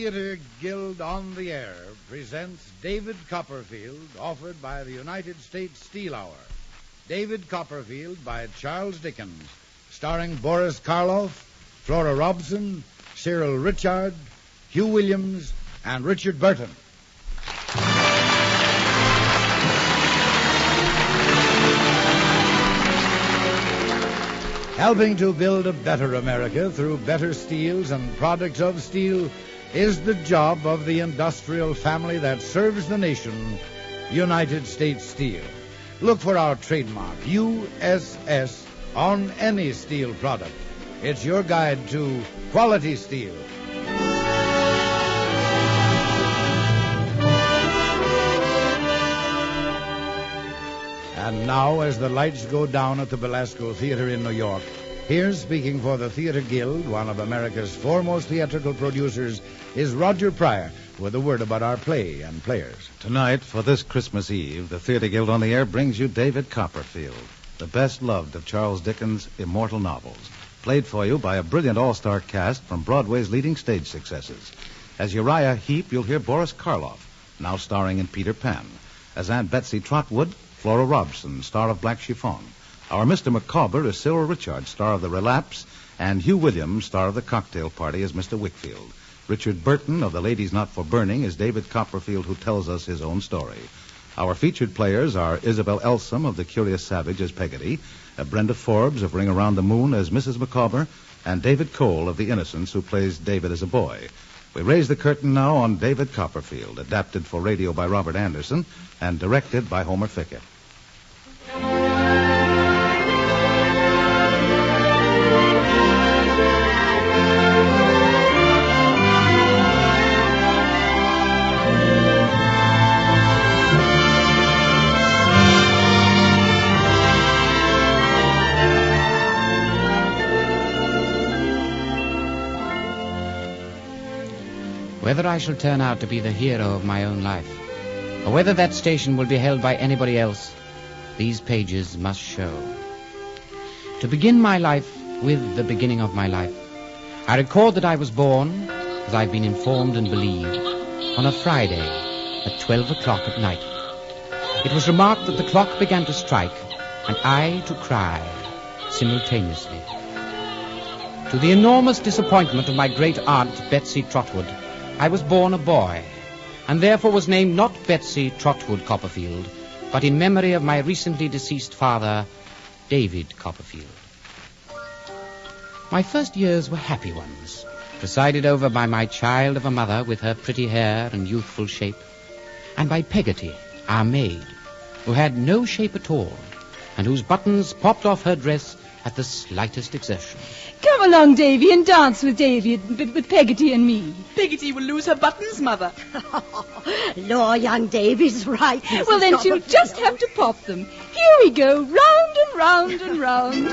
Theatre Guild on the Air presents David Copperfield, offered by the United States Steel Hour. David Copperfield by Charles Dickens, starring Boris Karloff, Flora Robson, Cyril Ritchard, Hugh Williams, and Ritchard Burton. Helping to build a better America through better steels and products of steel is the job of the industrial family that serves the nation, United States Steel. Look for our trademark, USS, on any steel product. It's your guide to quality steel. And now, as the lights go down at the Belasco Theater in New York, here speaking for the Theatre Guild, one of America's foremost theatrical producers, is Roger Pryor with a word about our play and players. Tonight, for this Christmas Eve, the Theatre Guild on the Air brings you David Copperfield, the best-loved of Charles Dickens' immortal novels, played for you by a brilliant all-star cast from Broadway's leading stage successes. As Uriah Heep, you'll hear Boris Karloff, now starring in Peter Pan. As Aunt Betsy Trotwood, Flora Robson, star of Black Chiffon. Our Mr. Micawber is Cyril Ritchard, star of The Relapse, and Hugh Williams, star of The Cocktail Party, as Mr. Wickfield. Ritchard Burton of The Ladies Not for Burning is David Copperfield, who tells us his own story. Our featured players are Isabel Elsom of The Curious Savage as Peggotty, Brenda Forbes of Ring Around the Moon as Mrs. Micawber, and David Cole of The Innocents, who plays David as a boy. We raise the curtain now on David Copperfield, adapted for radio by Robert Anderson and directed by Homer Fickett. Whether I shall turn out to be the hero of my own life, or whether that station will be held by anybody else, these pages must show. To begin my life with the beginning of my life, I record that I was born, as I've been informed and believed, on a Friday at 12 o'clock at night. It was remarked that the clock began to strike, and I to cry simultaneously. To the enormous disappointment of my great aunt, Betsy Trotwood, I was born a boy, and therefore was named not Betsy Trotwood Copperfield, but in memory of my recently deceased father, David Copperfield. My first years were happy ones, presided over by my child of a mother with her pretty hair and youthful shape, and by Peggotty, our maid, who had no shape at all, and whose buttons popped off her dress at the slightest exertion. Come along, Davy, and dance with Peggotty and me. Peggotty will lose her buttons, Mother. Lord, young Davy's right. Well, then she'll just have to pop them. Here we go, round and round and round.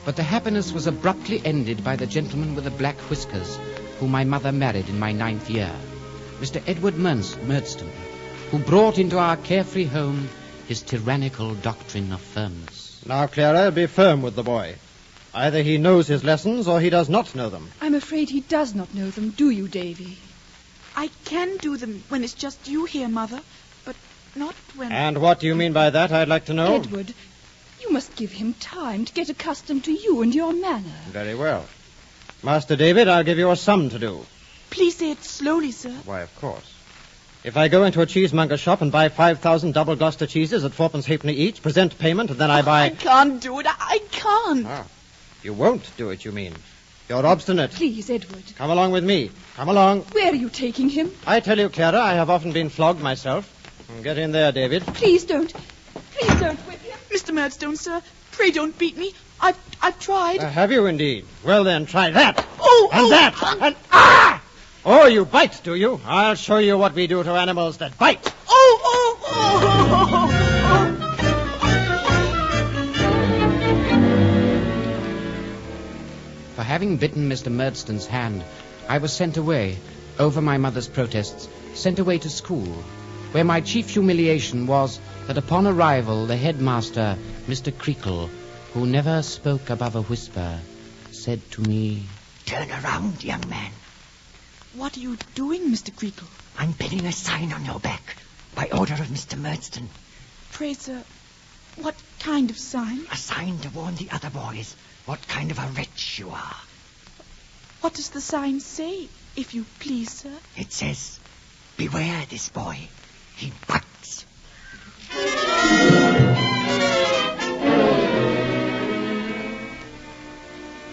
But the happiness was abruptly ended by the gentleman with the black whiskers, whom my mother married in my 9th year, Mr. Edward Murdstone, who brought into our carefree home his tyrannical doctrine of firmness. Now, Clara, be firm with the boy. Either he knows his lessons or he does not know them. I'm afraid he does not know them, do you, Davy? I can do them when it's just you here, Mother, but not when... And what do you mean by that, I'd like to know? Edward, you must give him time to get accustomed to you and your manner. Very well. Master David, I'll give you a sum to do. Please say it slowly, sir. Why, of course. If I go into a cheesemonger's shop and buy 5,000 double Gloucester cheeses at 4pence halfpenny each, present payment, and then I buy... I can't do it. I can't. Ah, you won't do it, you mean. You're obstinate. Please, Edward. Come along with me. Come along. Where are you taking him? I tell you, Clara, I have often been flogged myself. Get in there, David. Please don't whip him. Mr. Murdstone, sir, pray don't beat me. I've tried. Have you indeed? Well, then, try that. Oh, and that. And... Ah! Oh, you bite, do you? I'll show you what we do to animals that bite. For having bitten Mr. Murdstone's hand, I was sent away, over my mother's protests, sent away to school, where my chief humiliation was that upon arrival the headmaster, Mr. Creakle, who never spoke above a whisper, said to me, "Turn around, young man. What are you doing, Mr. Creakle? I'm pinning a sign on your back by order of Mr. Murdstone. Pray, sir, what kind of sign? A sign to warn the other boys what kind of a wretch you are. What does the sign say, if you please, sir? It says, beware this boy. He bites.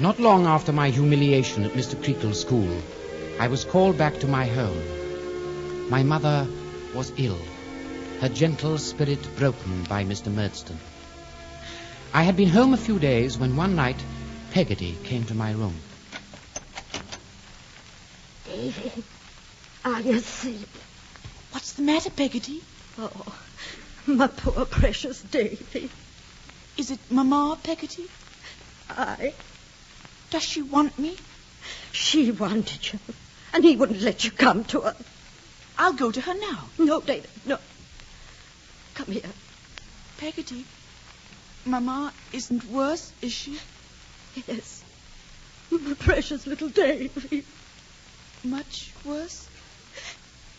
Not long after my humiliation at Mr. Creakle's school, I was called back to my home. My mother was ill, her gentle spirit broken by Mr. Murdstone. I had been home a few days when one night Peggotty came to my room. Davy, are you asleep? What's the matter, Peggotty? Oh, my poor precious Davy. Is it Mamma, Peggotty? Aye. Does she want me? She wanted you, and he wouldn't let you come to her. I'll go to her now. No, David, no. Come here. Peggotty, Mamma isn't worse, is she? Yes. My precious little Davy. Much worse?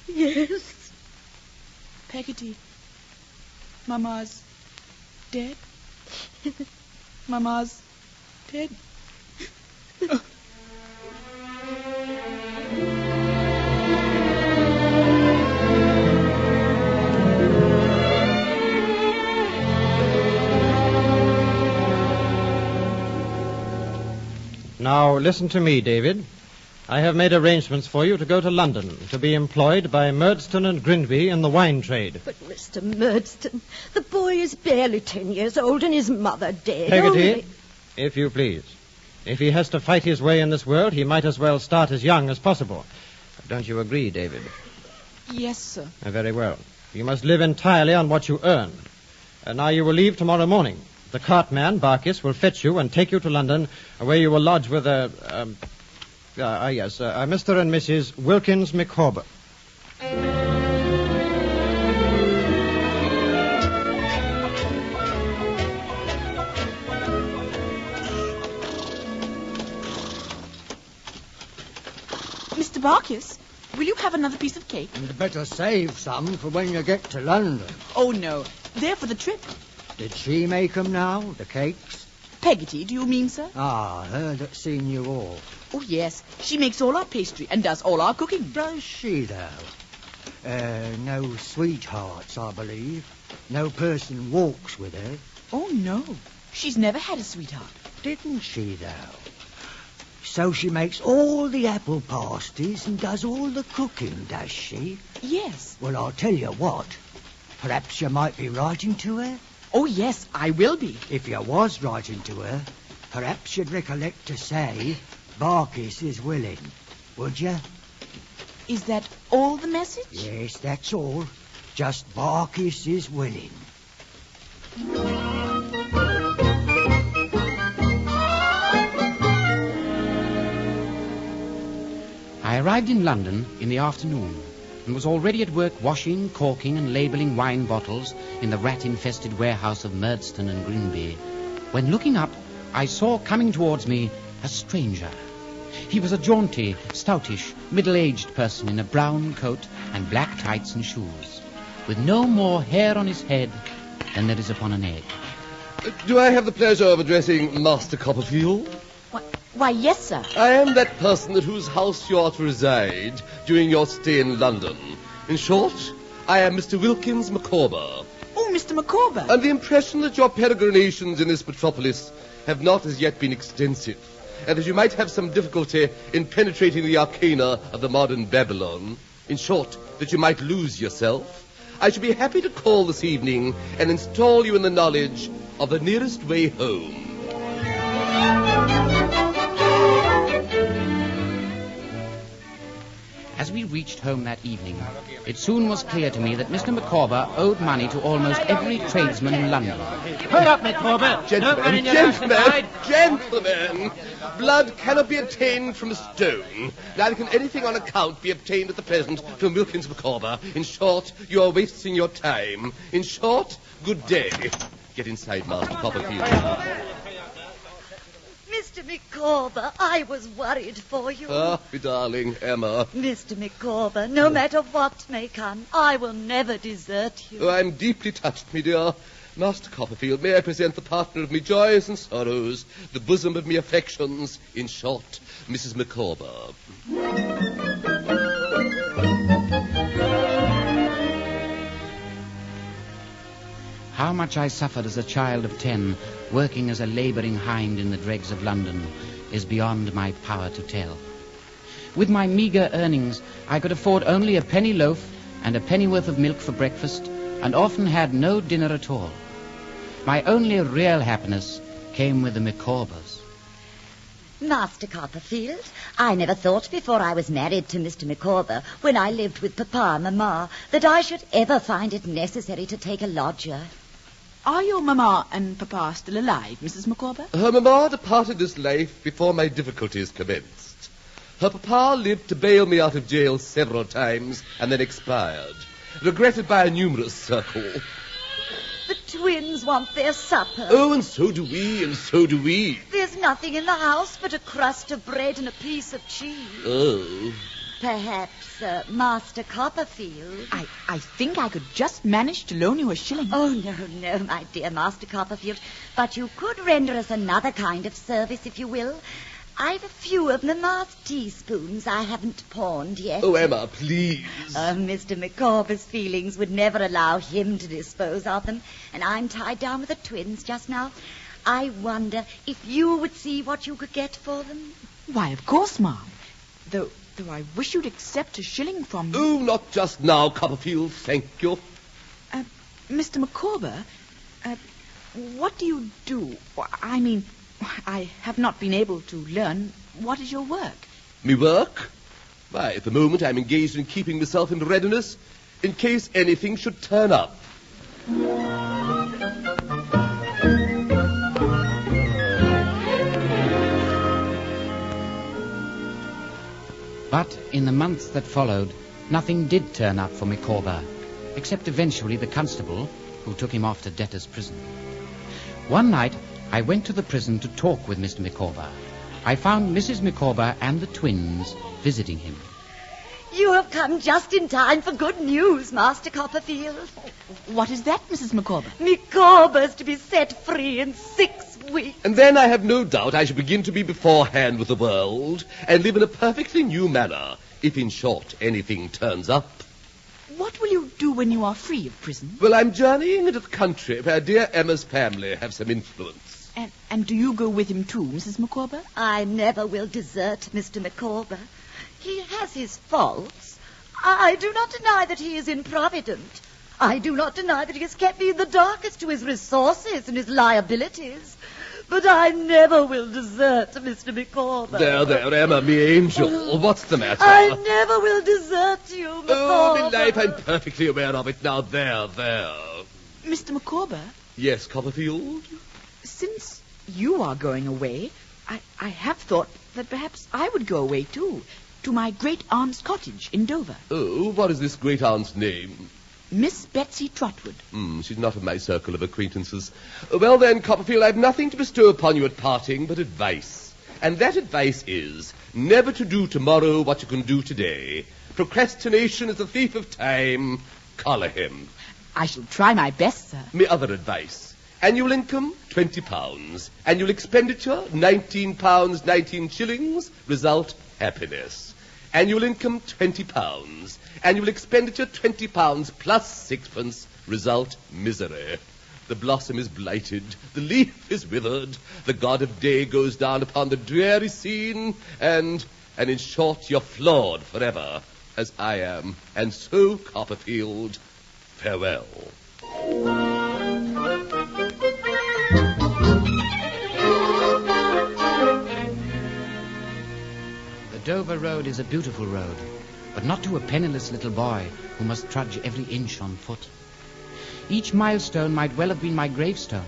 Yes. Peggotty, Mamma's dead? Mamma's dead? Now, listen to me, David. I have made arrangements for you to go to London to be employed by Murdstone and Grinby in the wine trade. But, Mr. Murdstone, the boy is barely 10 years old and his mother dead. Peggotty, if you please. If he has to fight his way in this world, he might as well start as young as possible. Don't you agree, David? Yes, sir. Very well. You must live entirely on what you earn. Now you will leave tomorrow morning. The cartman, Barkis, will fetch you and take you to London, where you will lodge with Mr. and Mrs. Wilkins Micawber. Mr. Barkis, will you have another piece of cake? You'd better save some for when you get to London. Oh, no. They're for the trip. Did she make 'em now, the cakes? Peggotty, do you mean, sir? Ah, her that's seen you all. Oh, yes. She makes all our pastry and does all our cooking. Does she, though? No sweethearts, I believe. No person walks with her. Oh, no. She's never had a sweetheart. Didn't she, though? So she makes all the apple pasties and does all the cooking, does she? Yes. Well, I'll tell you what. Perhaps you might be writing to her? Oh, yes, I will be. If you was writing to her, perhaps you'd recollect to say Barkis is willing, would you? Is that all the message? Yes, that's all. Just Barkis is willing. I arrived in London in the afternoon and was already at work washing, corking, and labelling wine bottles in the rat-infested warehouse of Murdstone and Grinby, when, looking up, I saw coming towards me a stranger. He was a jaunty, stoutish, middle-aged person in a brown coat and black tights and shoes, with no more hair on his head than there is upon an egg. Do I have the pleasure of addressing Master Copperfield? Why, yes, sir. I am that person at whose house you are to reside during your stay in London. In short, I am Mr. Wilkins Micawber. Oh, Mr. Micawber. And the impression that your peregrinations in this metropolis have not as yet been extensive, and that you might have some difficulty in penetrating the arcana of the modern Babylon. In short, that you might lose yourself. I should be happy to call this evening and install you in the knowledge of the nearest way home. As we reached home that evening, it soon was clear to me that Mr. Micawber owed money to almost every tradesman in London. Put up, Micawber! Gentlemen! Blood cannot be obtained from a stone. Neither can anything on account be obtained at the present from Wilkins Micawber. In short, you are wasting your time. In short, good day. Get inside, Master Copperfield. Mr. Micawber, I was worried for you. Ah, my darling Emma. Mr. Micawber, no matter what may come, I will never desert you. Oh, I'm deeply touched, me dear. Master Copperfield, may I present the partner of me joys and sorrows, the bosom of me affections, in short, Mrs. Micawber. How much I suffered as a child of 10, working as a labouring hind in the dregs of London, is beyond my power to tell. With my meagre earnings, I could afford only a penny loaf and a pennyworth of milk for breakfast, and often had no dinner at all. My only real happiness came with the Micawbers. Master Copperfield, I never thought before I was married to Mr. Micawber, when I lived with Papa and Mamma, that I should ever find it necessary to take a lodger. Are your Mamma and Papa still alive, Mrs. Micawber? Her mamma departed this life before my difficulties commenced. Her papa lived to bail me out of jail several times and then expired, regretted by a numerous circle. The twins want their supper. Oh, and so do we, and so do we. There's nothing in the house but a crust of bread and a piece of cheese. Oh. Perhaps, Master Copperfield. I think I could just manage to loan you a shilling. Oh, no, my dear Master Copperfield. But you could render us another kind of service, if you will. I've a few of Mamma's teaspoons I haven't pawned yet. Oh, Emma, please. Mr. Micawber's feelings would never allow him to dispose of them, and I'm tied down with the twins just now. I wonder if you would see what you could get for them. Why, of course, Ma'am. Though I wish you'd accept a shilling from me. Oh, not just now, Copperfield, thank you. Mr. Micawber, what do you do? I mean, I have not been able to learn. What is your work? Me work? Why, at the moment I'm engaged in keeping myself in readiness in case anything should turn up. But in the months that followed, nothing did turn up for Micawber, except eventually the constable, who took him off to debtor's prison. One night, I went to the prison to talk with Mr. Micawber. I found Mrs. Micawber and the twins visiting him. You have come just in time for good news, Master Copperfield. What is that, Mrs. Micawber? Micawber's to be set free in 6 weeks. And then I have no doubt I shall begin to be beforehand with the world and live in a perfectly new manner, if in short anything turns up. What will you do when you are free of prison? Well, I'm journeying into the country where dear Emma's family have some influence. And do you go with him too, Mrs. Micawber? I never will desert Mr. Micawber. He has his faults. I do not deny that he is improvident. I do not deny that he has kept me in the dark as to his resources and his liabilities. But I never will desert Mr. Micawber. There, Emma, me angel. What's the matter? I never will desert you, Micawber. Oh, me life, I'm perfectly aware of it now. There. Mr. Micawber? Yes, Copperfield? Since you are going away, I have thought that perhaps I would go away too, to my great-aunt's cottage in Dover. Oh, what is this great-aunt's name? Miss Betsy Trotwood. She's not in my circle of acquaintances. Well then, Copperfield, I've nothing to bestow upon you at parting but advice. And that advice is never to do tomorrow what you can do today. Procrastination is the thief of time. Collar him. I shall try my best, sir. Me other advice. Annual income, £20. Annual expenditure, £19, 19 shillings. Result, happiness. Annual income, £20. Annual expenditure, £20 plus sixpence. Result, misery. The blossom is blighted. The leaf is withered. The god of day goes down upon the dreary scene. And in short, you're flawed forever, as I am. And so, Copperfield, farewell. Dover Road is a beautiful road, but not to a penniless little boy who must trudge every inch on foot. Each milestone might well have been my gravestone,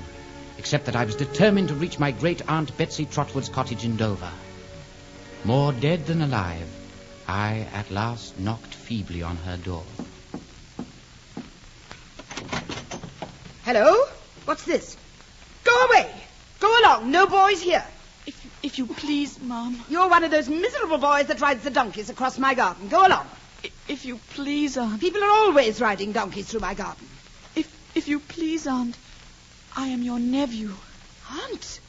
except that I was determined to reach my great-aunt Betsy Trotwood's cottage in Dover. More dead than alive, I at last knocked feebly on her door. Hello? What's this? Go away! Go along! No boys here! If you please, Mum. You're one of those miserable boys that rides the donkeys across my garden. Go along. If you please, Aunt. People are always riding donkeys through my garden. If you please, Aunt. I am your nephew. Aunt?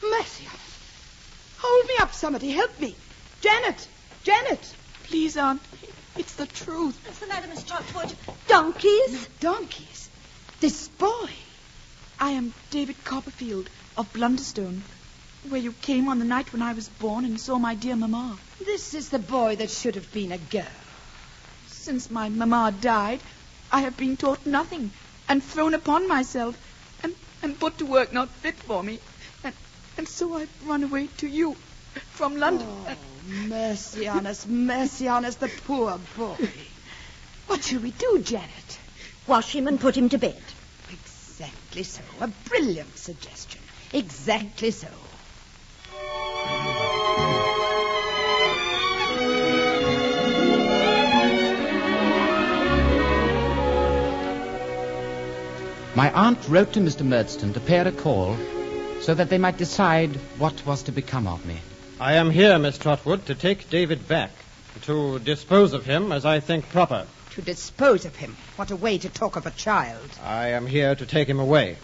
Mercy. Hold me up, somebody. Help me. Janet. Janet. Please, Aunt. It's the truth. What's the matter, Miss Trotwood? Donkeys? Donkeys? This boy. I am David Copperfield of Blunderstone, where you came on the night when I was born and saw my dear mamma. This is the boy that should have been a girl. Since my mamma died, I have been taught nothing and thrown upon myself and put to work not fit for me. And so I've run away to you from London. Oh, mercy on us, the poor boy. What shall we do, Janet? Wash him and put him to bed. Exactly so. A brilliant suggestion. Exactly so. My aunt wrote to Mr. Murdstone to pay her a call so that they might decide what was to become of me. I am here, Miss Trotwood, to take David back, to dispose of him as I think proper. To dispose of him? What a way to talk of a child. I am here to take him away.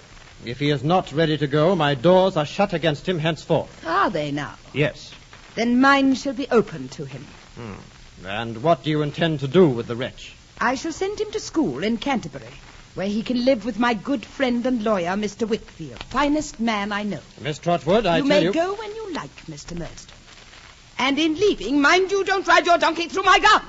If he is not ready to go, my doors are shut against him henceforth. Are they now? Yes. Then mine shall be open to him. And what do you intend to do with the wretch? I shall send him to school in Canterbury, where he can live with my good friend and lawyer, Mr. Wickfield. Finest man I know. Miss Trotwood, I tell you... You may go when you like, Mr. Murdstone. And in leaving, mind you don't ride your donkey through my garden.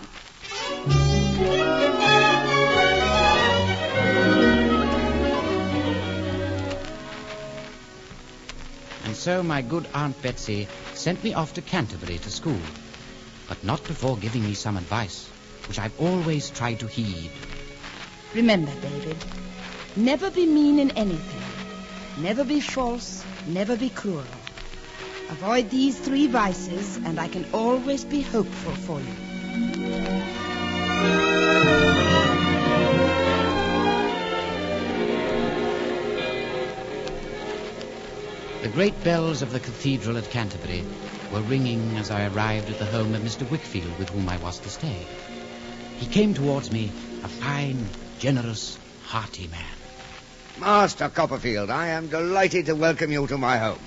And so my good Aunt Betsy sent me off to Canterbury to school, but not before giving me some advice, which I've always tried to heed. Remember, David, never be mean in anything. Never be false, never be cruel. Avoid these 3 vices, and I can always be hopeful for you. The great bells of the cathedral at Canterbury were ringing as I arrived at the home of Mr. Wickfield, with whom I was to stay. He came towards me, a fine, generous, hearty man. Master Copperfield, I am delighted to welcome you to my home.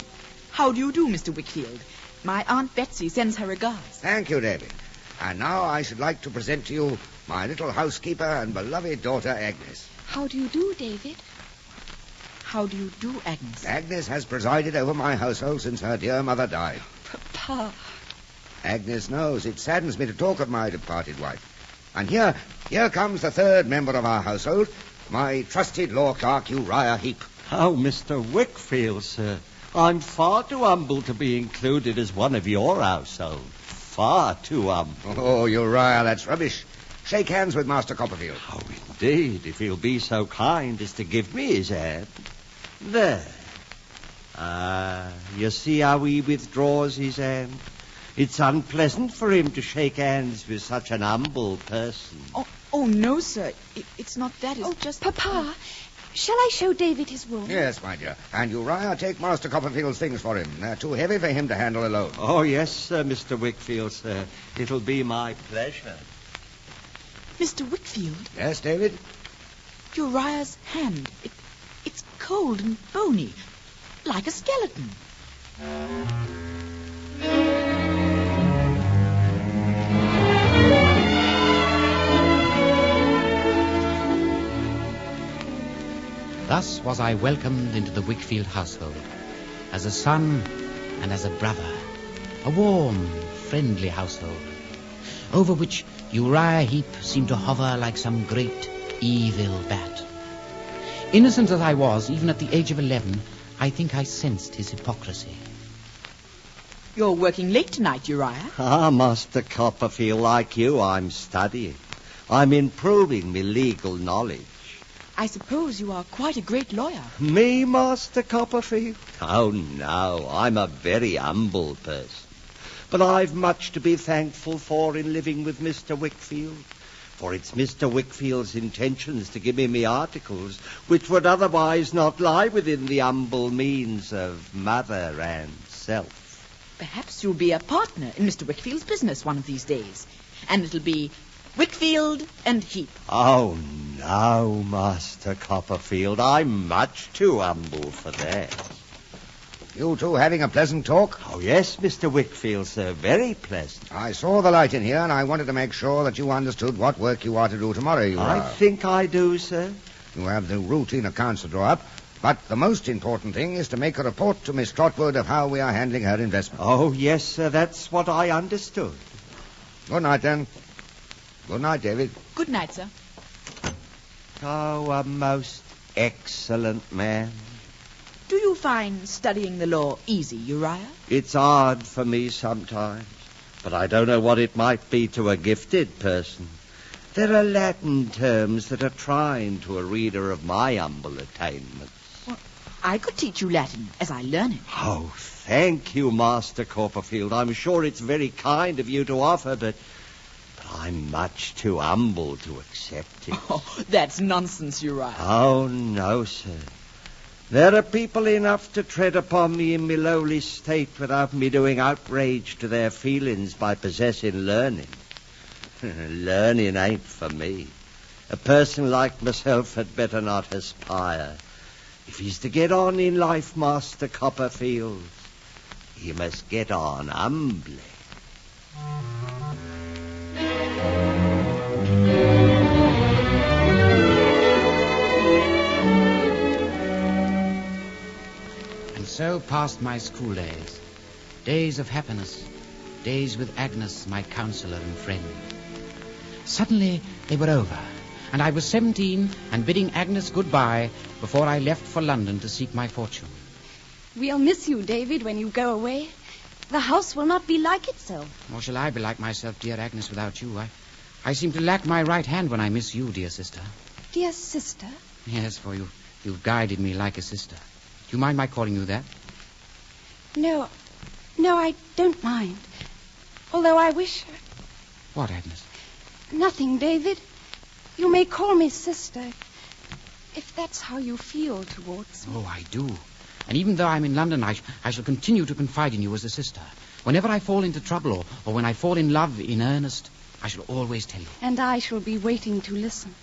How do you do, Mr. Wickfield? My Aunt Betsy sends her regards. Thank you, David. And now I should like to present to you my little housekeeper and beloved daughter, Agnes. How do you do, David? How do you do, Agnes? Agnes has presided over my household since her dear mother died. Papa. Agnes knows it saddens me to talk of my departed wife. And here comes the 3rd member of our household, my trusted law clerk, Uriah Heep. Oh, Mr. Wickfield, sir. I'm far too humble to be included as one of your household. Far too humble. Oh, Uriah, that's rubbish. Shake hands with Master Copperfield. Oh, indeed, if he'll be so kind as to give me his hand. There. You see how he withdraws his hand? It's unpleasant for him to shake hands with such an humble person. Oh no, sir. It's not that. It's just... Papa, shall I show David his room? Yes, my dear. And Uriah, take Master Copperfield's things for him. They're too heavy for him to handle alone. Oh, yes, sir, Mr. Wickfield, sir. It'll be my pleasure. Mr. Wickfield? Yes, David? Uriah's hand. It's cold and bony, like a skeleton. Thus was I welcomed into the Wickfield household, as a son and as a brother, a warm, friendly household, over which Uriah Heep seemed to hover like some great, evil bat. Innocent as I was, even at the age of 11, I think I sensed his hypocrisy. You're working late tonight, Uriah. Ah, Master Copperfield, like you, I'm studying. I'm improving my legal knowledge. I suppose you are quite a great lawyer. Me, Master Copperfield? Oh, no, I'm a very humble person. But I've much to be thankful for in living with Mr. Wickfield. For it's Mr. Wickfield's intentions to give me my articles, which would otherwise not lie within the humble means of mother and self. Perhaps you'll be a partner in Mr. Wickfield's business one of these days. And it'll be Wickfield and Heep. Oh, no, Master Copperfield. I'm much too humble for that. You two having a pleasant talk? Oh, yes, Mr. Wickfield, sir. Very pleasant. I saw the light in here, and I wanted to make sure that you understood what work you are to do tomorrow, Uriah. I think I do, sir. You have the routine accounts to draw up, but the most important thing is to make a report to Miss Trotwood of how we are handling her investment. Oh, yes, sir. That's what I understood. Good night, then. Good night, David. Good night, sir. Oh, a most excellent man. Do you find studying the law easy, Uriah? It's hard for me sometimes, but I don't know what it might be to a gifted person. There are Latin terms that are trying to a reader of my humble attainments. Well, I could teach you Latin as I learn it. Oh, thank you, Master Copperfield. I'm sure it's very kind of you to offer, but I'm much too humble to accept it. Oh, that's nonsense, Uriah. Oh, no, sir. There are people enough to tread upon me in my lowly state without me doing outrage to their feelings by possessing learning. Learning ain't for me. A person like myself had better not aspire. If he's to get on in life, Master Copperfield, he must get on humbly. So passed my school days. Days of happiness. Days with Agnes, my counsellor and friend. Suddenly they were over, and I was 17 and bidding Agnes goodbye before I left for London to seek my fortune. We'll miss you, David, when you go away. The house will not be like itself. Or shall I be like myself, dear Agnes, without you? I seem to lack my right hand when I miss you, dear sister. Dear sister? Yes, for you've guided me like a sister. Do you mind my calling you that? No, I don't mind. Although I wish... What, Agnes? Nothing, David. You may call me sister, if that's how you feel towards me. Oh, I do. And even though I'm in London, I shall continue to confide in you as a sister. Whenever I fall into trouble or when I fall in love in earnest, I shall always tell you. And I shall be waiting to listen.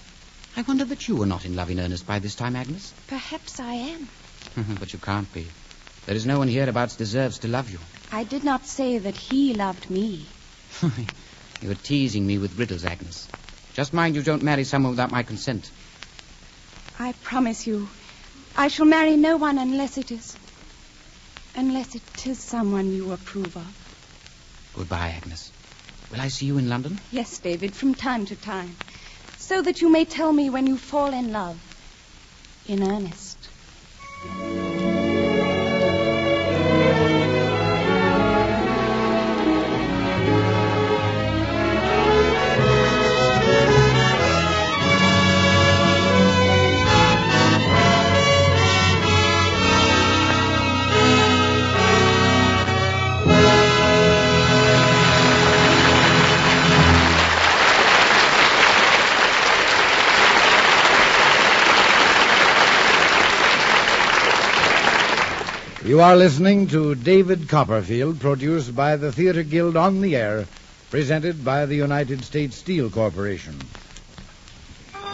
I wonder that you are not in love in earnest by this time, Agnes. Perhaps I am. But you can't be. There is no one hereabouts deserves to love you. I did not say that he loved me. You are teasing me with riddles, Agnes. Just mind you don't marry someone without my consent. I promise you, I shall marry no one unless it is someone you approve of. Goodbye, Agnes. Will I see you in London? Yes, David, from time to time. So that you may tell me when you fall in love. In earnest. You are listening to David Copperfield, produced by the Theatre Guild on the Air, presented by the United States Steel Corporation. We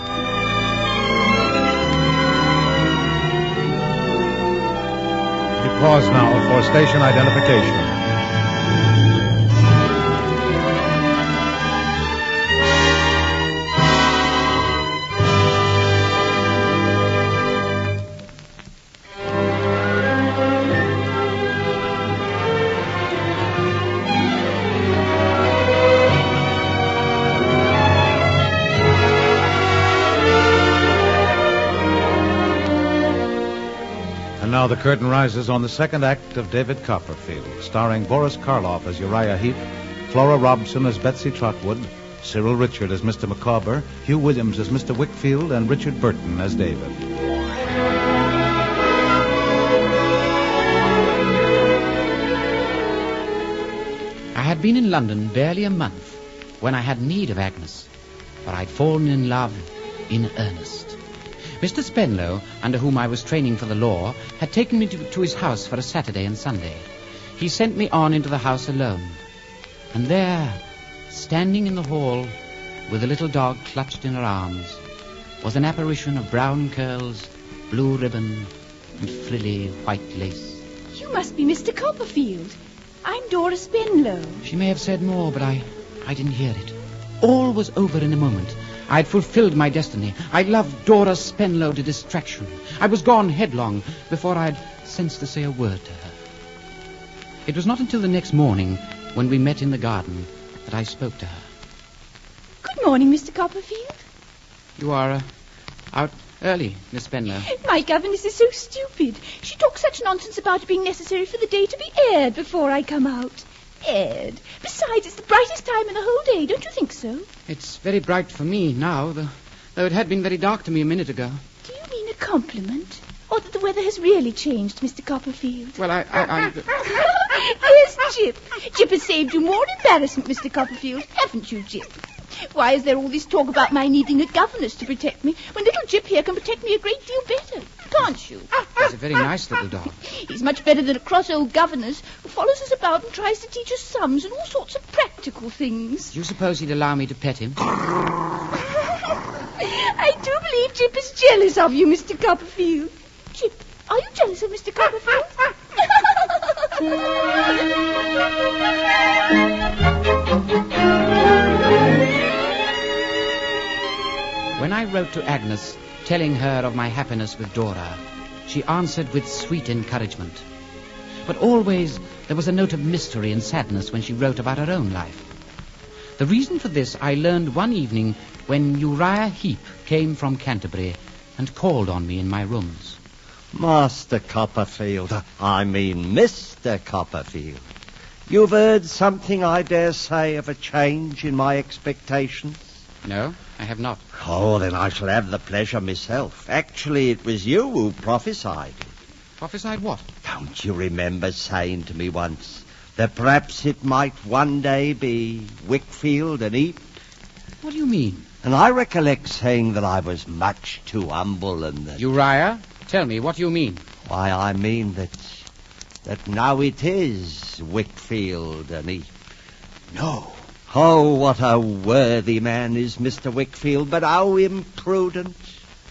pause now for station identification. Now the curtain rises on the second act of David Copperfield, starring Boris Karloff as Uriah Heep, Flora Robson as Betsy Trotwood, Cyril Ritchard as Mr. Micawber, Hugh Williams as Mr. Wickfield, and Richard Burton as David. I had been in London barely a month when I had need of Agnes, for I'd fallen in love in earnest. Mr. Spenlow, under whom I was training for the law, had taken me to his house for a Saturday and Sunday. he sent me on into the house alone. And there, standing in the hall, with the little dog clutched in her arms, was an apparition of brown curls, blue ribbon, and frilly white lace. You must be Mr. Copperfield. I'm Dora Spenlow. She may have said more, but I didn't hear it. All was over in a moment. I'd fulfilled my destiny. I loved Dora Spenlow to distraction. I was gone headlong before I'd sense to say a word to her. It was not until the next morning, when we met in the garden, that I spoke to her. Good morning, Mr. Copperfield. You are out early, Miss Spenlow. My governess is so stupid. She talks such nonsense about it being necessary for the day to be aired before I come out. Aired. Besides, it's the brightest time in the whole day. Don't you think so? It's very bright for me now, though it had been very dark to me a minute ago. Do you mean a compliment? Or that the weather has really changed, Mr. Copperfield? Well, Here's Jip. Jip has saved you more embarrassment, Mr. Copperfield. Haven't you, Jip? Why is there all this talk about my needing a governess to protect me, when little Jip here can protect me a great deal better? Can't you? He's a very nice little dog. He's much better than a cross old governess who follows us about and tries to teach us sums and all sorts of practical things. Do you suppose he'd allow me to pet him? I do believe Jip is jealous of you, Mr. Copperfield. Jip, are you jealous of Mr. Copperfield? When I wrote to Agnes, telling her of my happiness with Dora, she answered with sweet encouragement. But always there was a note of mystery and sadness when she wrote about her own life. The reason for this I learned one evening when Uriah Heep came from Canterbury and called on me in my rooms. Master Copperfield, I mean Mr. Copperfield. You've heard something, I dare say, of a change in my expectations? No, I have not. Oh, then I shall have the pleasure myself. Actually, it was you who prophesied it. Prophesied what? Don't you remember saying to me once that perhaps it might one day be Wickfield and Heep? What do you mean? And I recollect saying that I was much too humble and that... Uriah, tell me, what do you mean? Why, I mean that now it is Wickfield and Heep. No. Oh, what a worthy man is Mr. Wickfield, but how imprudent.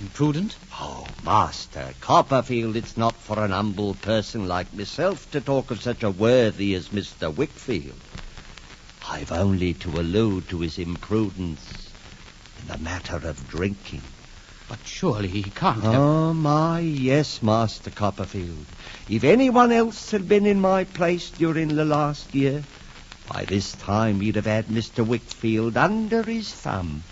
Imprudent? Oh, Master Copperfield, it's not for an humble person like myself to talk of such a worthy as Mr. Wickfield. I've only to allude to his imprudence in the matter of drinking. But surely he can't have... Oh, my, yes, Master Copperfield. If anyone else had been in my place during the last year, by this time he'd have had Mr. Wickfield under his thumb.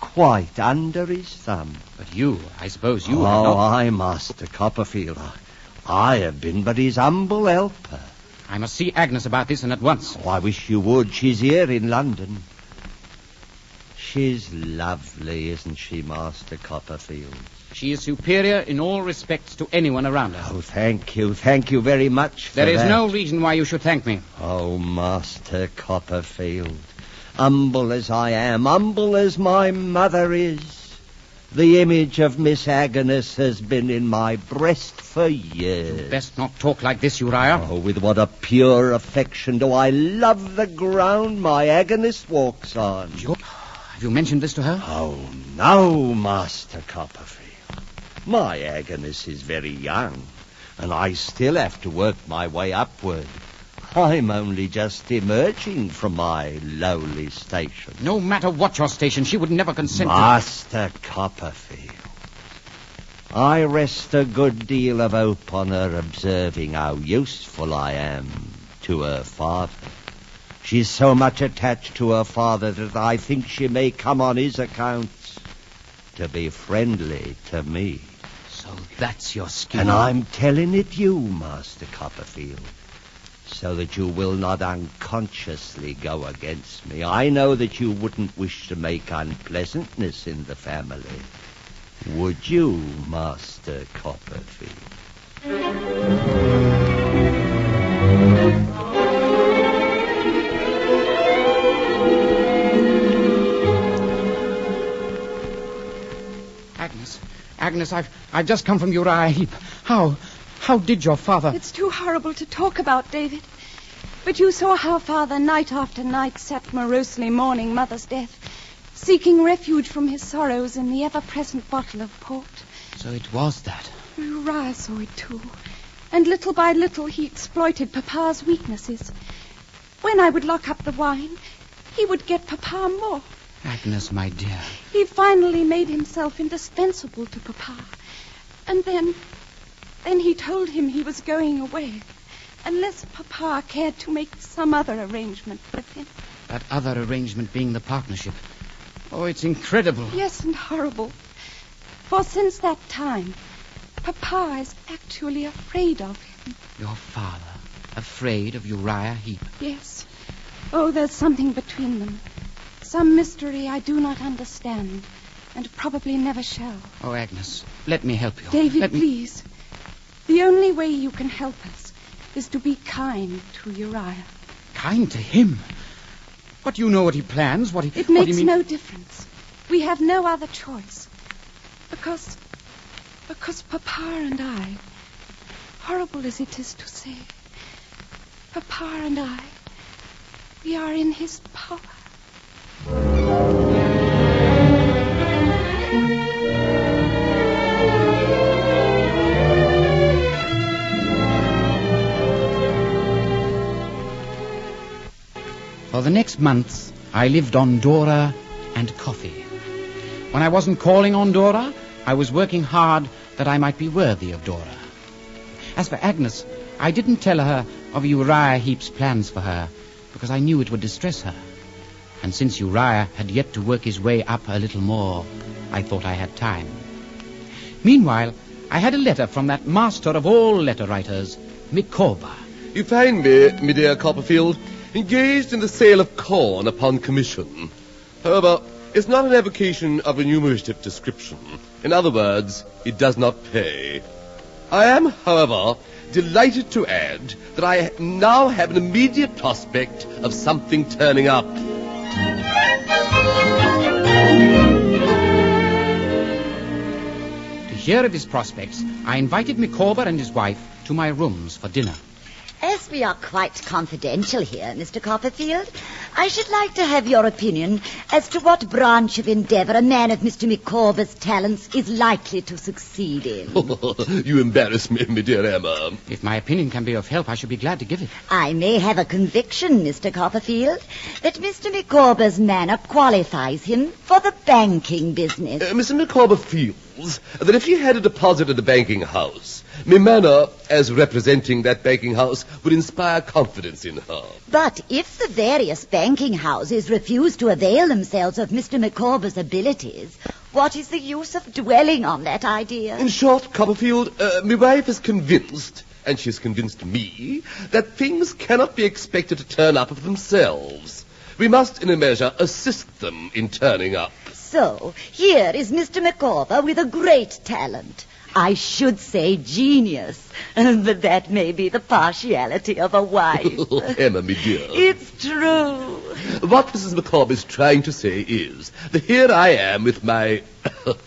Quite under his thumb. But you, I suppose you have not... Oh, I, Master Copperfield, I have been but his humble helper. I must see Agnes about this and at once. Oh, I wish you would. She's here in London. She's lovely, isn't she, Master Copperfield? She is superior in all respects to anyone around her. Oh, thank you. Thank you very much for that. There is no reason why you should thank me. Oh, Master Copperfield, humble as I am, humble as my mother is, the image of Miss Agnes has been in my breast for years. You'd best not talk like this, Uriah. Oh, with what a pure affection do I love the ground my Agnes walks on. Have you mentioned this to her? Oh, no, Master Copperfield. My Agnes is very young, and I still have to work my way upward. I'm only just emerging from my lowly station. No matter what your station, she would never consent Master Copperfield, I rest a good deal of hope on her observing how useful I am to her father. She's so much attached to her father that I think she may come on his account to be friendly to me. So that's your scheme. And I'm telling it you, Master Copperfield, so that you will not unconsciously go against me. I know that you wouldn't wish to make unpleasantness in the family. Would you, Master Copperfield? Agnes, I've just come from Uriah Heep. How did your father... It's too horrible to talk about, David. But you saw how Father night after night sat morosely mourning Mother's death, seeking refuge from his sorrows in the ever-present bottle of port. So it was that. Uriah saw it too, and little by little he exploited Papa's weaknesses. When I would lock up the wine, he would get Papa more. Agnes, my dear. He finally made himself indispensable to Papa. And then he told him he was going away, unless Papa cared to make some other arrangement with him. That other arrangement being the partnership. Oh, it's incredible. Yes, and horrible. For since that time, Papa is actually afraid of him. Your father, afraid of Uriah Heep? Yes. Oh, there's something between them. Some mystery I do not understand, and probably never shall. Oh, Agnes, let me help you. David, please. The only way you can help us is to be kind to Uriah. Kind to him? What do you know what he plans? It makes no difference. We have no other choice. Because Papa and I, horrible as it is to say, Papa and I, we are in his power. For the next month, I lived on Dora and coffee. When I wasn't calling on Dora, I was working hard that I might be worthy of Dora. As for Agnes, I didn't tell her of Uriah Heep's plans for her, because I knew it would distress her. And since Uriah had yet to work his way up a little more, I thought I had time. Meanwhile, I had a letter from that master of all letter writers, Micawber. You find me, my dear Copperfield, engaged in the sale of corn upon commission. However, it's not an avocation of a numerative description. In other words, it does not pay. I am, however, delighted to add that I now have an immediate prospect of something turning up. To hear of his prospects, I invited Micawber and his wife to my rooms for dinner. As we are quite confidential here, Mr. Copperfield, I should like to have your opinion as to what branch of endeavour a man of Mr. Micawber's talents is likely to succeed in. You embarrass me, my dear Emma. If my opinion can be of help, I should be glad to give it. I may have a conviction, Mr. Copperfield, that Mr. Micawber's manner qualifies him for the banking business. Mr. Micawber feels that if he had a deposit at a banking house, my manner, as representing that banking house, would inspire confidence in her. But if the various banking houses refuse to avail themselves of Mr. Micawber's abilities, what is the use of dwelling on that idea? In short, Copperfield, my wife is convinced, and she has convinced me, that things cannot be expected to turn up of themselves. We must, in a measure, assist them in turning up. So, here is Mr. Micawber with a great talent. I should say genius, but that may be the partiality of a wife. Oh, Emma, my dear. It's true. What Mrs. Micawber is trying to say is that here I am with my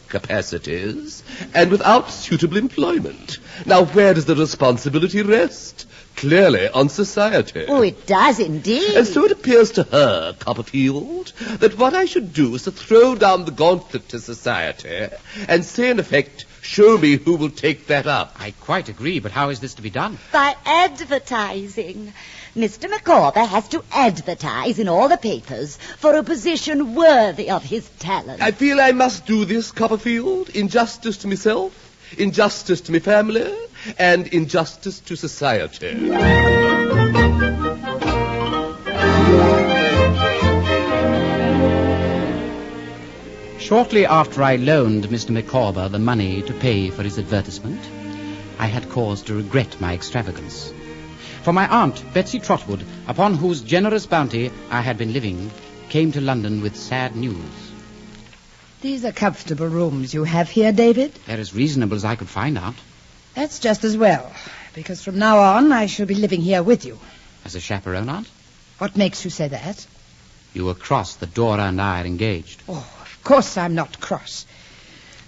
capacities and without suitable employment. Now, where does the responsibility rest? Clearly on society. Oh, it does indeed. And so it appears to her, Copperfield, that what I should do is to throw down the gauntlet to society and say, in effect, show me who will take that up. I quite agree, but how is this to be done? By advertising. Mr. Micawber has to advertise in all the papers for a position worthy of his talent. I feel I must do this, Copperfield, in justice to myself, in justice to my family, and in justice to society. Shortly after I loaned Mr. Micawber the money to pay for his advertisement, I had cause to regret my extravagance. For my aunt, Betsy Trotwood, upon whose generous bounty I had been living, came to London with sad news. These are comfortable rooms you have here, David. They're as reasonable as I could find, Aunt. That's just as well, because from now on I shall be living here with you. As a chaperone, Aunt? What makes you say that? You were cross that Dora and I are engaged. Oh, of course I'm not cross.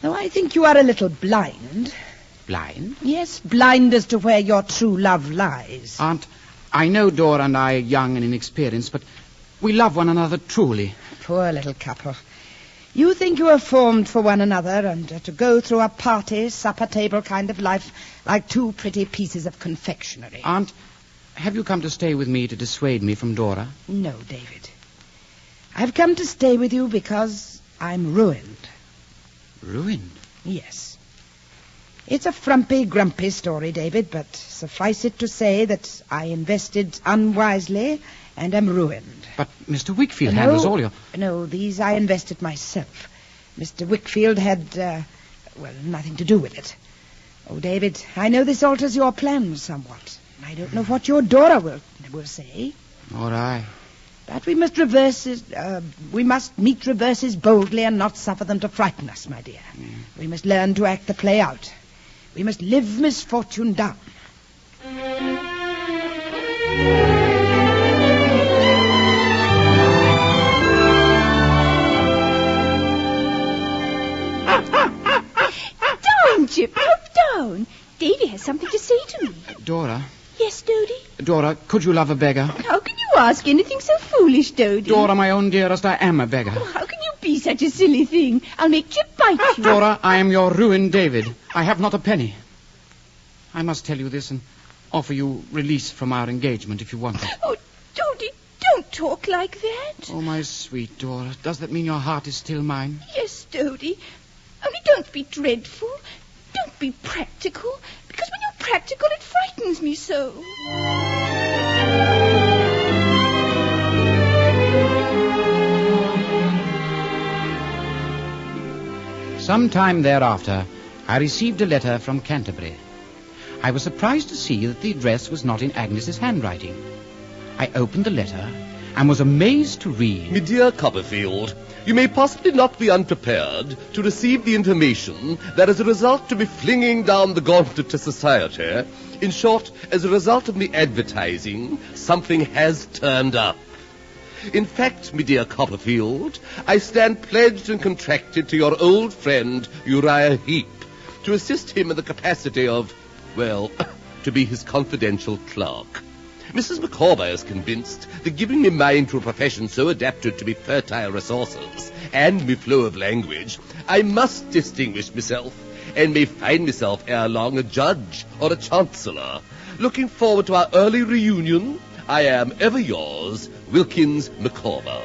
Though I think you are a little blind. Blind? Yes, blind as to where your true love lies. Aunt, I know Dora and I are young and inexperienced, but we love one another truly. Poor little couple. You think you are formed for one another and to go through a party, supper table kind of life like two pretty pieces of confectionery. Aunt, have you come to stay with me to dissuade me from Dora? No, David. I've come to stay with you because I'm ruined. Ruined? Yes. It's a frumpy, grumpy story, David, but suffice it to say that I invested unwisely and am ruined. But Mr. Wickfield handles all your... No, these I invested myself. Mr. Wickfield had, nothing to do with it. Oh, David, I know this alters your plans somewhat. I don't know what your Dora will say. Nor I. But we must meet reverses boldly and not suffer them to frighten us, my dear. We must learn to act the play out. We must live misfortune down. Down, Chip, down. Davy has something to say to me. Dora? Yes, Dodie? Dora, could you love a beggar? How can you ask anything so foolish, Dodie? Dora, my own dearest, I am a beggar. Oh, how can you be such a silly thing? I'll make Chip bite you. Dora, I am your ruined David. I have not a penny. I must tell you this and offer you release from our engagement if you want it. Oh, Dodie, don't talk like that. Oh, my sweet Dora, does that mean your heart is still mine? Yes, Dodie. Only don't be dreadful. Don't be practical. Because when you're practical, it frightens me so. Some time thereafter, I received a letter from Canterbury. I was surprised to see that the address was not in Agnes's handwriting. I opened the letter and was amazed to read... My dear Copperfield, you may possibly not be unprepared to receive the information that as a result to be flinging down the gauntlet to society, in short, as a result of me advertising, something has turned up. In fact, my dear Copperfield, I stand pledged and contracted to your old friend Uriah Heep to assist him in the capacity of, well, to be his confidential clerk. Mrs. Micawber is convinced that giving me mind to a profession so adapted to me fertile resources and me flow of language, I must distinguish myself and may find myself ere long a judge or a chancellor. Looking forward to our early reunion, I am ever yours, Wilkins Micawber.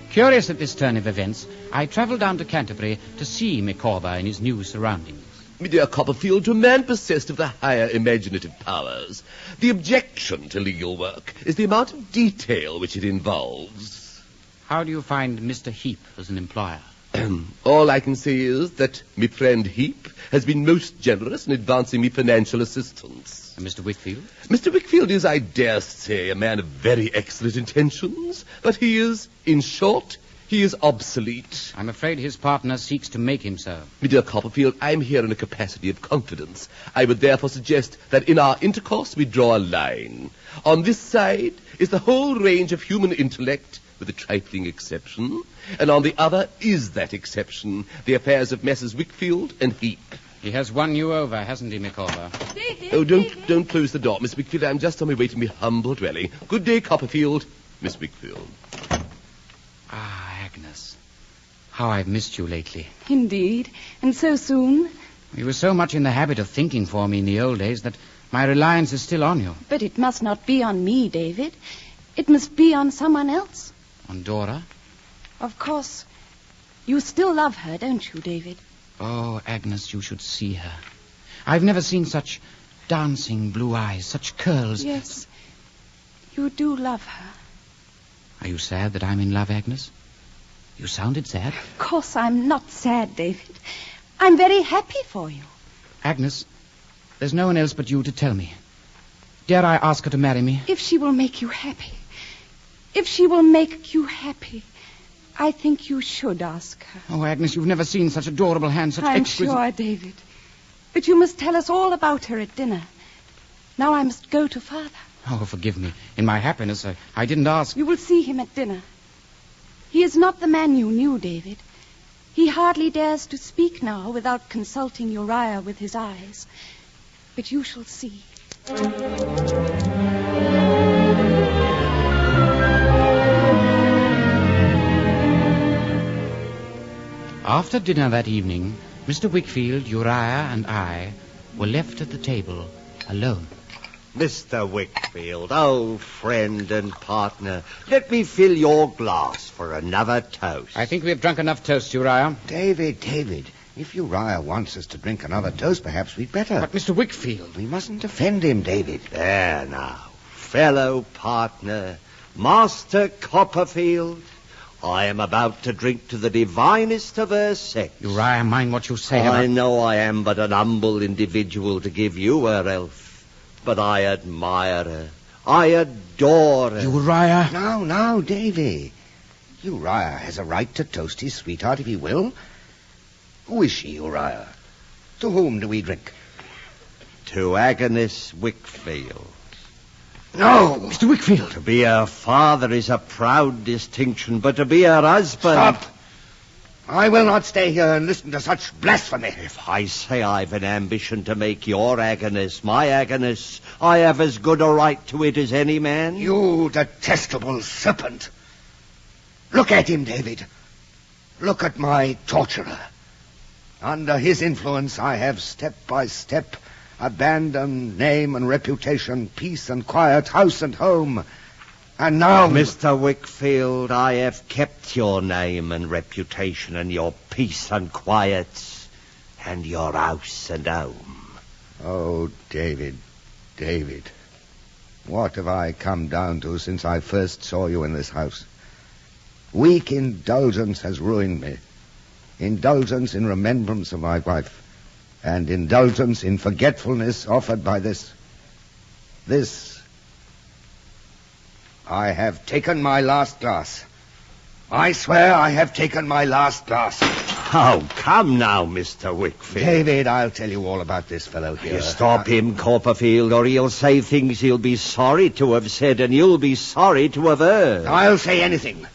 Curious at this turn of events, I travelled down to Canterbury to see Micawber in his new surroundings. My dear Copperfield, to a man possessed of the higher imaginative powers, the objection to legal work is the amount of detail which it involves. How do you find Mr. Heep as an employer? All I can say is that my friend Heep has been most generous in advancing me financial assistance. And Mr. Wickfield? Mr. Wickfield is, I dare say, a man of very excellent intentions, but he is, in short, he is obsolete. I'm afraid his partner seeks to make him so. My dear Copperfield, I'm here in a capacity of confidence. I would therefore suggest that in our intercourse we draw a line. On this side is the whole range of human intellect, with a trifling exception, and on the other is that exception, the affairs of Messrs. Wickfield and Heep. He has won you over, hasn't he, Micawber? Oh, don't close the door, Miss Wickfield. I'm just on my way to my humble dwelling. Good day, Copperfield. Miss Wickfield. Ah, Agnes. How I've missed you lately. Indeed. And so soon. You were so much in the habit of thinking for me in the old days that my reliance is still on you. But it must not be on me, David. It must be on someone else. On Dora? Of course. You still love her, don't you, David? Oh, Agnes, you should see her. I've never seen such dancing blue eyes, such curls. Yes, you do love her. Are you sad that I'm in love, Agnes? You sounded sad. Of course I'm not sad, David. I'm very happy for you. Agnes, there's no one else but you to tell me. Dare I ask her to marry me? If she will make you happy. If she will make you happy, I think you should ask her. Oh, Agnes, you've never seen such adorable hands, such exquisite... I'm sure, David. But you must tell us all about her at dinner. Now I must go to Father. Oh, forgive me. In my happiness, I didn't ask. You will see him at dinner. He is not the man you knew, David. He hardly dares to speak now without consulting Uriah with his eyes. But you shall see. After dinner that evening, Mr. Wickfield, Uriah, and I were left at the table alone. Mr. Wickfield, old friend and partner, let me fill your glass for another toast. I think we have drunk enough toast, Uriah. David, if Uriah wants us to drink another toast, perhaps we'd better. But Mr. Wickfield... We mustn't offend him, David. There now, fellow partner, Master Copperfield, I am about to drink to the divinest of her sex. Uriah, mind what you say. I know I am but an humble individual to give you her health. But I admire her. I adore her. Uriah? Now, Davy. Uriah has a right to toast his sweetheart if he will. Who is she, Uriah? To whom do we drink? To Agnes Wickfield. No! Mr. Wickfield! To be her father is a proud distinction, but to be her husband... Stop! I will not stay here and listen to such blasphemy. If I say I've an ambition to make your Agnes my Agnes, I have as good a right to it as any man. You detestable serpent. Look at him, David. Look at my torturer. Under his influence, I have step by step abandoned name and reputation, peace and quiet, house and home. And now... Mr. Wickfield, I have kept your name and reputation and your peace and quiet and your house and home. Oh, David. What have I come down to since I first saw you in this house? Weak indulgence has ruined me. Indulgence in remembrance of my wife. And indulgence in forgetfulness offered by this. I have taken my last glass. I swear I have taken my last glass. Oh, come now, Mr. Wickfield. David, I'll tell you all about this fellow here. You stop him, Copperfield, or he'll say things he'll be sorry to have said, and you'll be sorry to have heard. I'll say anything.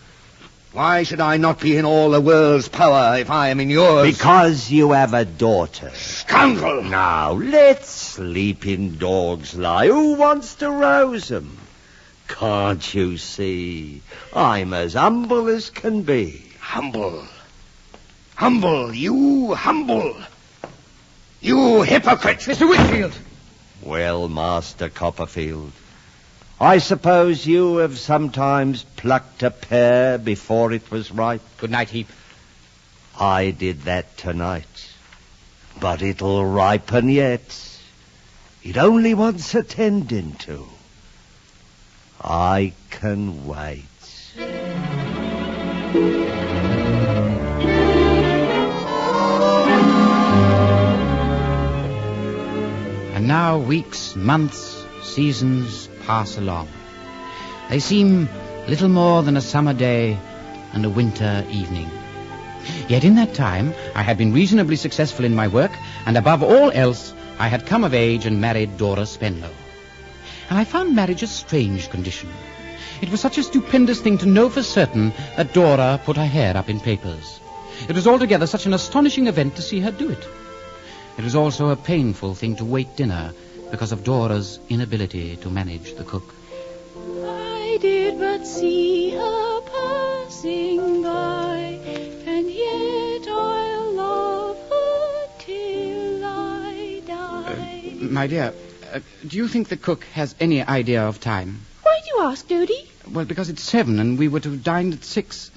Why should I not be in all the world's power if I am in yours? Because you have a daughter. Scoundrel! Now, let sleeping dogs lie. Who wants to rouse them? Can't you see? I'm as humble as can be. Humble? You humble? You hypocrite! Mr. Wickfield! Well, Master Copperfield, I suppose you have sometimes plucked a pear before it was ripe. Good night, Heep. I did that tonight. But it'll ripen yet. It only wants attending to. I can wait. And now weeks, months, seasons pass along. They seem little more than a summer day and a winter evening. Yet in that time I had been reasonably successful in my work, and above all else I had come of age and married Dora Spenlow. And I found marriage a strange condition. It was such a stupendous thing to know for certain that Dora put her hair up in papers. It was altogether such an astonishing event to see her do it. It was also a painful thing to wait dinner because of Dora's inability to manage the cook. I did but see her passing by, and yet I'll love her till I die. My dear, do you think the cook has any idea of time? Why do you ask, Dodie? Well, because it's 7 and we were to have dined at 6.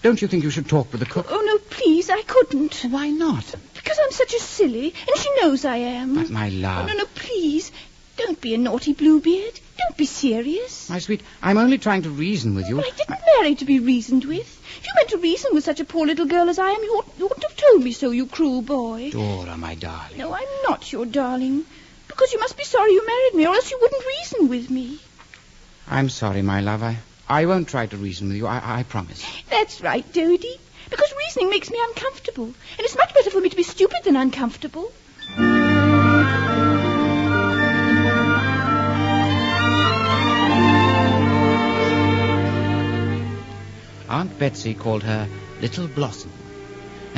Don't you think you should talk with the cook? Oh, no, please, I couldn't. Why not? Because I'm such a silly, and she knows I am. But, my love... Oh, no, please. Don't be a naughty Bluebeard. Don't be serious. My sweet, I'm only trying to reason with you. Well, I didn't marry to be reasoned with. If you meant to reason with such a poor little girl as I am, you oughtn't have told me so, you cruel boy. Dora, my darling. No, I'm not your darling. Because you must be sorry you married me, or else you wouldn't reason with me. I'm sorry, my love. I won't try to reason with you. I promise. That's right, Dodie. Because reasoning makes me uncomfortable. And it's much better for me to be stupid than uncomfortable. Aunt Betsy called her Little Blossom.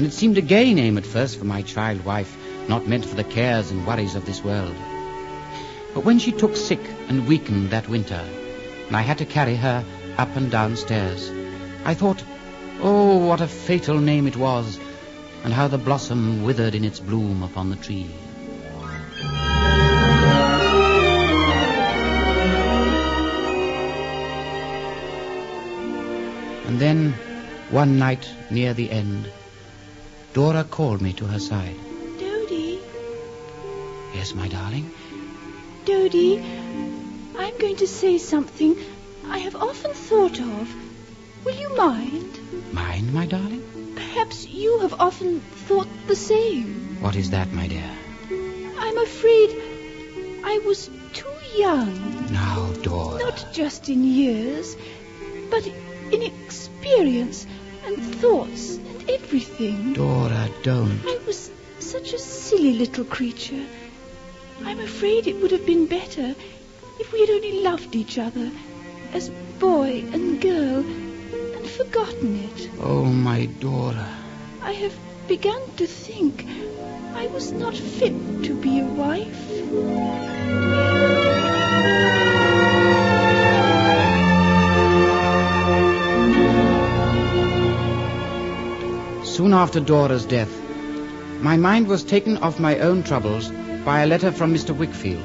and it seemed a gay name at first for my child wife, not meant for the cares and worries of this world. But when she took sick and weakened that winter, and I had to carry her up and down stairs, I thought, oh, what a fatal name it was, and how the blossom withered in its bloom upon the tree. And then, one night near the end, Dora called me to her side. Dodie. Yes, my darling? Dodie, I'm going to say something I have often thought of. Will you mind? Mind, my darling? Perhaps you have often thought the same. What is that, my dear? I'm afraid I was too young. Now, Dora. Not just in years, but in experience and thoughts and everything. Dora, don't. I was such a silly little creature. I'm afraid it would have been better if we had only loved each other as boy and girl and forgotten it. Oh, my Dora. I have begun to think I was not fit to be a wife. Soon after Dora's death, my mind was taken off my own troubles by a letter from Mr. Wickfield.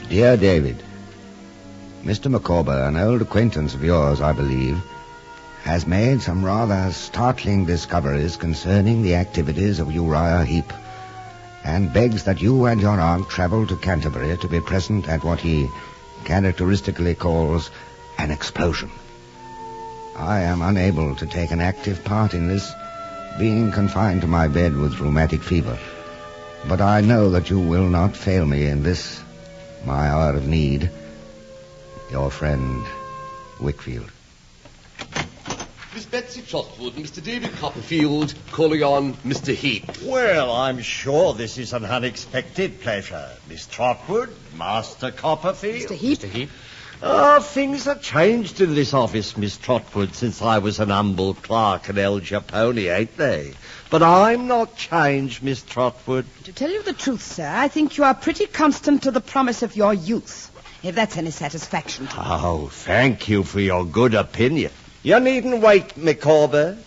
Dear David, Mr. Micawber, an old acquaintance of yours, I believe, has made some rather startling discoveries concerning the activities of Uriah Heep, and begs that you and your aunt travel to Canterbury to be present at what he characteristically calls an explosion. I am unable to take an active part in this, being confined to my bed with rheumatic fever, but I know that you will not fail me in this, my hour of need. Your friend, Wickfield. Miss Betsy Trotwood and Mr. David Copperfield calling on Mr. Heep. Well, I'm sure this is an unexpected pleasure. Miss Trotwood, Master Copperfield. Mr. Heep. Mr. Heep. Things have changed in this office, Miss Trotwood, since I was an humble clerk at El Japone, ain't they? But I'm not changed, Miss Trotwood. To tell you the truth, sir, I think you are pretty constant to the promise of your youth, if that's any satisfaction to you. Oh, thank you for your good opinion. You needn't wait, Micawber.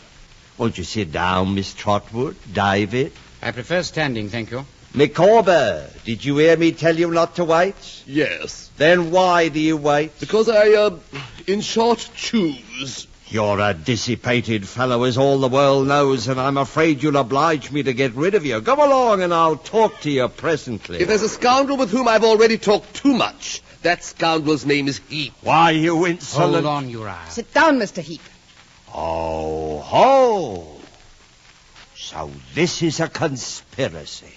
Won't you sit down, Miss Trotwood? David? I prefer standing, thank you. Micawber, did you hear me tell you not to wait? Yes. Then why do you wait? Because I, in short, choose. You're a dissipated fellow, as all the world knows, and I'm afraid you'll oblige me to get rid of you. Come along and I'll talk to you presently. If there's a scoundrel with whom I've already talked too much, that scoundrel's name is Heep. Why, you insolent... Hold on, Uriah. Sit down, Mr. Heep. Oh, ho! So this is a conspiracy.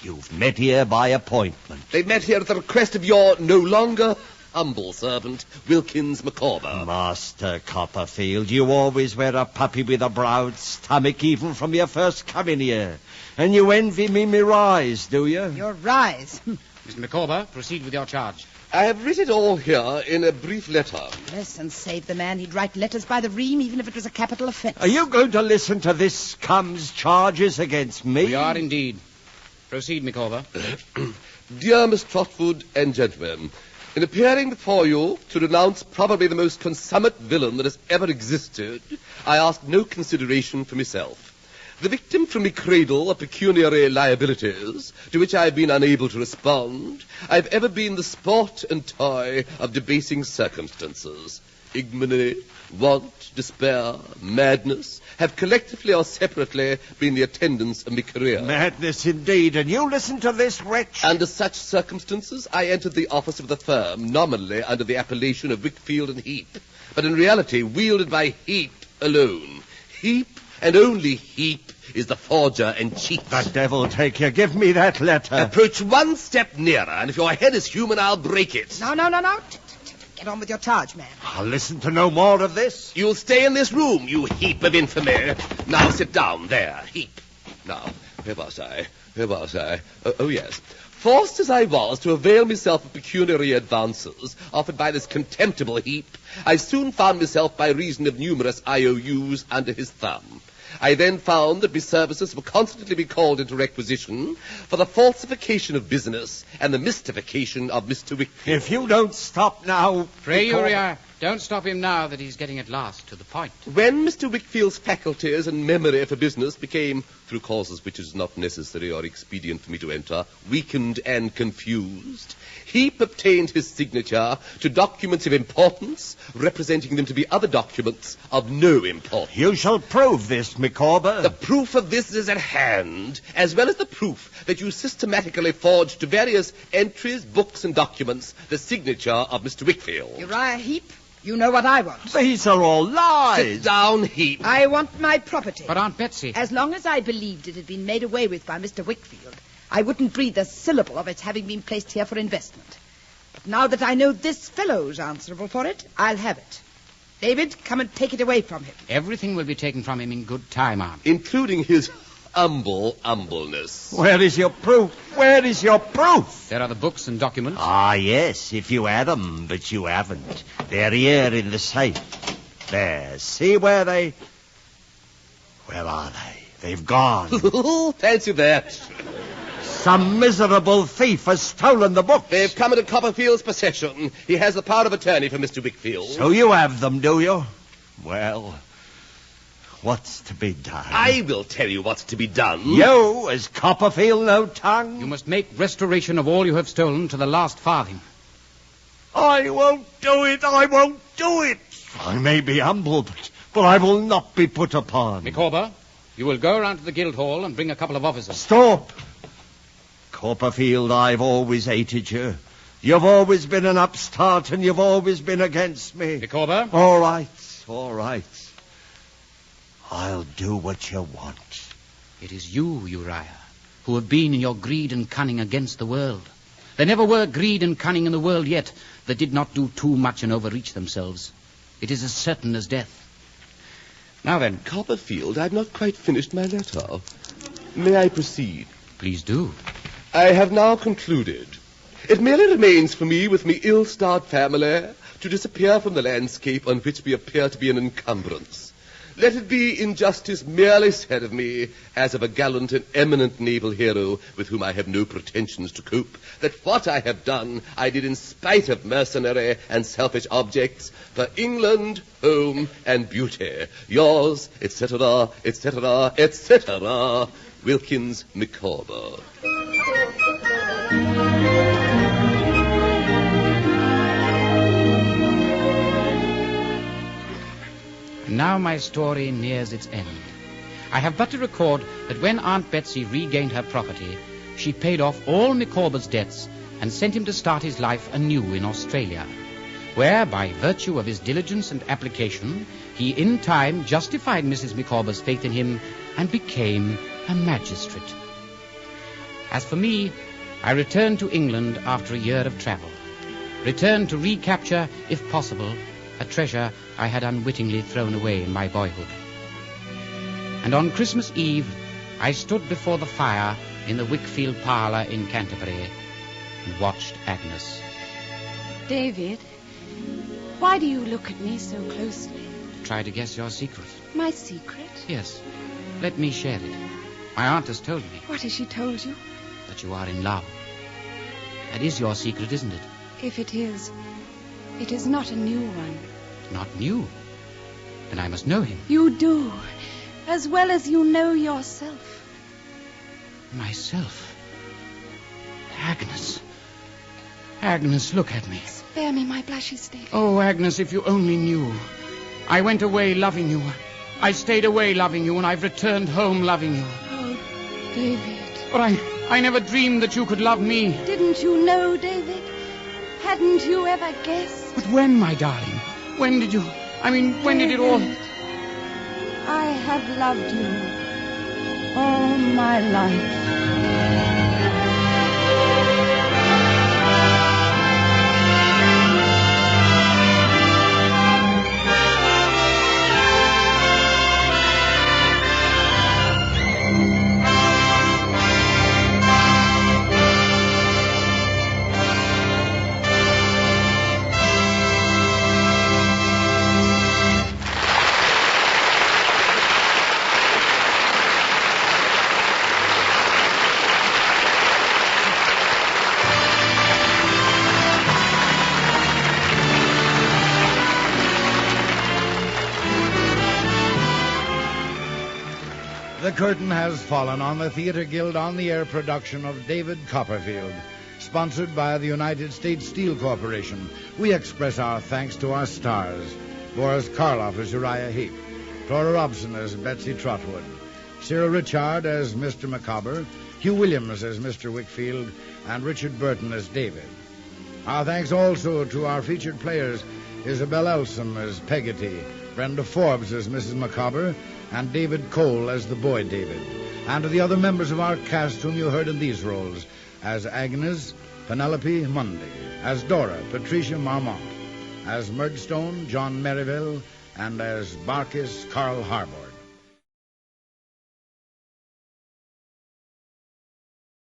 You've met here by appointment. They met here at the request of your no longer humble servant, Wilkins Micawber. Master Copperfield, you always wear a puppy with a broad stomach even from your first coming here. And you envy me rise, do you? Your rise. Mr. Micawber, proceed with your charge. I have written it all here in a brief letter. Bless and save the man. He'd write letters by the ream even if it was a capital offence. Are you going to listen to this scum's charges against me? We are indeed. Proceed, Micawber. Dear Miss Trotwood and gentlemen, in appearing before you to denounce probably the most consummate villain that has ever existed, I ask no consideration for myself. The victim from me cradle of pecuniary liabilities, to which I have been unable to respond, I have ever been the sport and toy of debasing circumstances. Ignominy, want, despair, madness have collectively or separately been the attendants of my career. Madness indeed, and you listen to this wretch. Under such circumstances, I entered the office of the firm, nominally under the appellation of Wickfield and Heep, but in reality wielded by Heep alone. Heep, and only Heep, is the forger and cheat. The devil take you. Give me that letter. Approach one step nearer, and if your head is human, I'll break it. No. Get on with your charge, man. I'll listen to no more of this. You'll stay in this room, you heap of infamy. Now sit down, there, Heep. Now, where was I? Oh, yes. Forced as I was to avail myself of pecuniary advances offered by this contemptible Heep, I soon found myself by reason of numerous IOUs under his thumb. I then found that my services were constantly being called into requisition for the falsification of business and the mystification of Mr. Wickfield. If you don't stop now... Pray, Uriah, don't stop him now that he's getting at last to the point. When Mr. Wickfield's faculties and memory for business became, through causes which it is not necessary or expedient for me to enter, weakened and confused, Heep obtained his signature to documents of importance, representing them to be other documents of no importance. You shall prove this, Micawber. The proof of this is at hand, as well as the proof that you systematically forged to various entries, books, and documents the signature of Mr. Wickfield. Uriah Heep, you know what I want. These are all lies. Sit down, Heep. I want my property. But Aunt Betsy... As long as I believed it had been made away with by Mr. Wickfield, I wouldn't breathe a syllable of its having been placed here for investment. But now that I know this fellow's answerable for it, I'll have it. David, come and take it away from him. Everything will be taken from him in good time, Aunt. Including his humbleness. Where is your proof? Where is your proof? There are the books and documents. Ah, yes, if you had them, but you haven't. They're here in the safe. There, see where they... Where are they? They've gone. Fancy that. Some miserable thief has stolen the books. They've come into Copperfield's possession. He has the power of attorney for Mr. Wickfield. So you have them, do you? Well, what's to be done? I will tell you what's to be done. You, as Copperfield, no tongue? You must make restoration of all you have stolen to the last farthing. I won't do it. I won't do it. I may be humble, but I will not be put upon. Micawber, you will go around to the Guildhall and bring a couple of officers. Stop. Copperfield, I've always hated you. You've always been an upstart, and you've always been against me. Micawber? All right. I'll do what you want. It is you, Uriah, who have been in your greed and cunning against the world. There never were greed and cunning in the world yet that did not do too much and overreach themselves. It is as certain as death. Now then. Copperfield, I've not quite finished my letter. May I proceed? Please do. I have now concluded. It merely remains for me, with me ill-starred family, to disappear from the landscape on which we appear to be an encumbrance. Let it be in justice merely said of me, as of a gallant and eminent naval hero with whom I have no pretensions to cope, that what I have done I did in spite of mercenary and selfish objects for England, home, and beauty. Yours, etc., etc., etc., Wilkins Micawber. Now my story nears its end. I have but to record that when Aunt Betsy regained her property, she paid off all Micawber's debts and sent him to start his life anew in Australia, where, by virtue of his diligence and application, he in time justified Mrs. Micawber's faith in him and became a magistrate. As for me, I returned to England after a year of travel, returned to recapture, if possible, a treasure I had unwittingly thrown away in my boyhood. And on Christmas Eve, I stood before the fire in the Wickfield parlour in Canterbury and watched Agnes. David, why do you look at me so closely? To try to guess your secret. My secret? Yes. Let me share it. My aunt has told me. What has she told you? That you are in love. That is your secret, isn't it? If it is not a new one. Not new? Then I must know him. You do, as well as you know yourself. Myself? Agnes. Agnes, look at me. Spare me my blushes, David. Oh, Agnes, if you only knew. I went away loving you. I stayed away loving you, and I've returned home loving you. Oh, David. But I never dreamed that you could love me. Didn't you know, David? Hadn't you ever guessed? But when, my darling? When did you... when did it all... I have loved you all my life. curtain has fallen on the Theatre Guild on-the-air production of David Copperfield, sponsored by the United States Steel Corporation. We express our thanks to our stars: Boris Karloff as Uriah Heep, Flora Robson as Betsy Trotwood, Cyril Ritchard as Mr. Micawber, Hugh Williams as Mr. Wickfield, and Ritchard Burton as David. Our thanks also to our featured players: Isabel Elson as Peggotty, Brenda Forbes as Mrs. Micawber, and David Cole as the boy David, and to the other members of our cast whom you heard in these roles: as Agnes, Penelope Mundy; as Dora, Patricia Marmont; as Murdstone, John Merivale; and as Barkis, Carl Harbord.